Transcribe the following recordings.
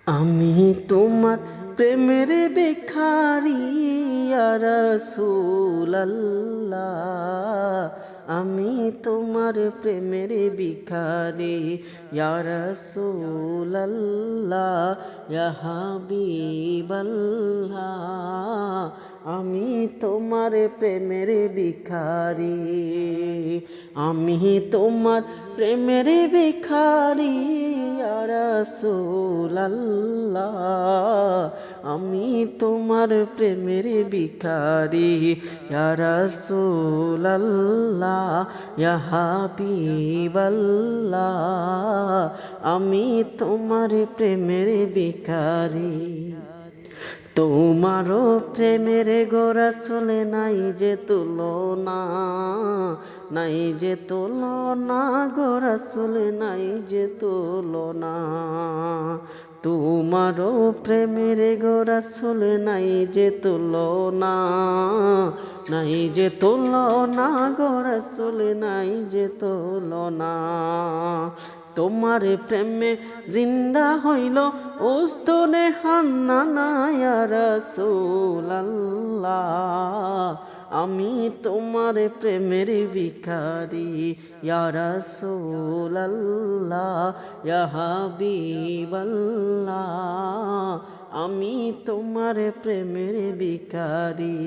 আমি তোমার প্রেমের ভিখারি ইয়া রাসূলুল্লাহ। আমি তোমার প্রেমের ভিখারি ইয়া রাসূলুল্লাহ, ইয়া হাবিবাল্লাহ। আমি তোমার প্রেমের ভিখারি, আমি তোমার প্রেমের ভিখারি ইয়া রাসূলুল্লাহ। আমি তোমার প্রেমের ভিখারি ইয়া রাসূলুল্লাহ, ইয়া হাবিবাল্লাহ। আমি তোমার প্রেমের ভিখারি। তোমারও প্রেমের গোরা চলে নাই যে তুলনা, নাই যে তুলনা, গোরা চলে নাই যে তুলনা। তোমারও প্রেমের গোরা চলে নাই যে তুলনা, নাই যে তুলনা, গোরা চলে নাই যে তুলনা। তোমার প্রেমে জিন্দা হইল উস্তনে হান্নানা ইয়া রাসূলুল্লাহ। আমি তোমার প্রেমের ভিখারি ইয়া রাসূলুল্লাহ, ইয়া হাবিবাল্লাহ। আমি তোমার প্রেমের ভিখারি।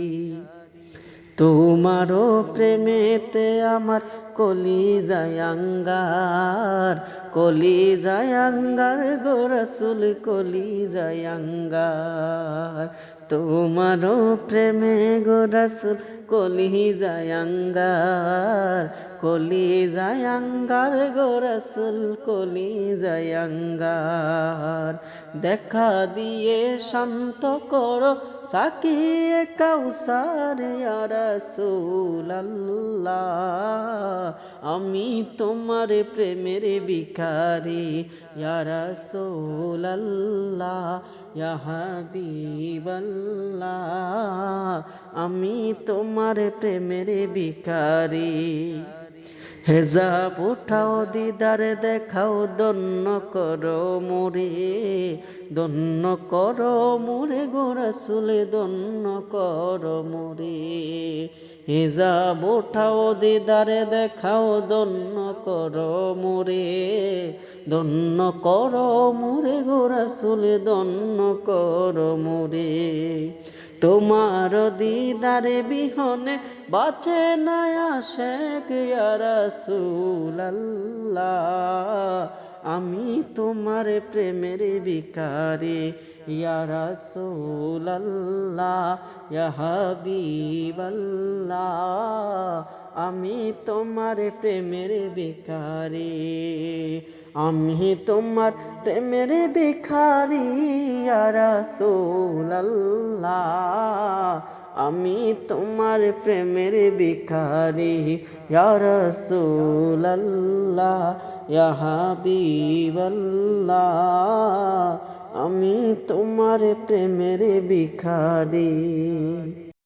তোমারও প্রেমেতে আমার কলিজায় আঙ্গার, কলিজায় আঙ্গার গো রাসূল, কলিজায় আঙ্গার। তোমারও প্রেমে গো রাসূল কলিজায় আঙ্গার, কলিজায় আঙ্গার গো রাসূল, কলিজায় আঙ্গার। দেখা দিয়ে শান্ত করো সাকিয়ে কাউসার ইয়া রাসূলুল্লাহ। আমি তোমার প্রেমের ভিখারি ইয়া রাসূলুল্লাহ, ইয়া হাবিবাল্লাহ। আমি তোমার প্রেমের ভিখারি। হেজাব উঠাও দিদার দেখাও, দন্য করো মোরে, দন্য করো মোরে গো রাসূল, দন্য করো মোরে। হেজাব উঠাও দিদার দেখাও, দন্য করো মোরে, দন্য করো মোরে গো রাসূল, দন্য করো মোরে। তোমার দিদারে বিহনে বাঁচে না আশেক ইয়া রাসূলুল্লাহ। আমি তোমার প্রেমের ভিখারি ইয়া রাসূলুল্লাহ, ইয়া হাবিবাল্লাহ। আমি তোমার প্রেমের ভিখারি, আমি তোমার প্রেমের ভিখারি ইয়া রাসূলুল্লাহ। আমি তোমার প্রেমের ভিখারি ইয়া রাসূলুল্লাহ, ইয়া হাবিবাল্লাহ। আমি তোমার প্রেমের ভিখারি।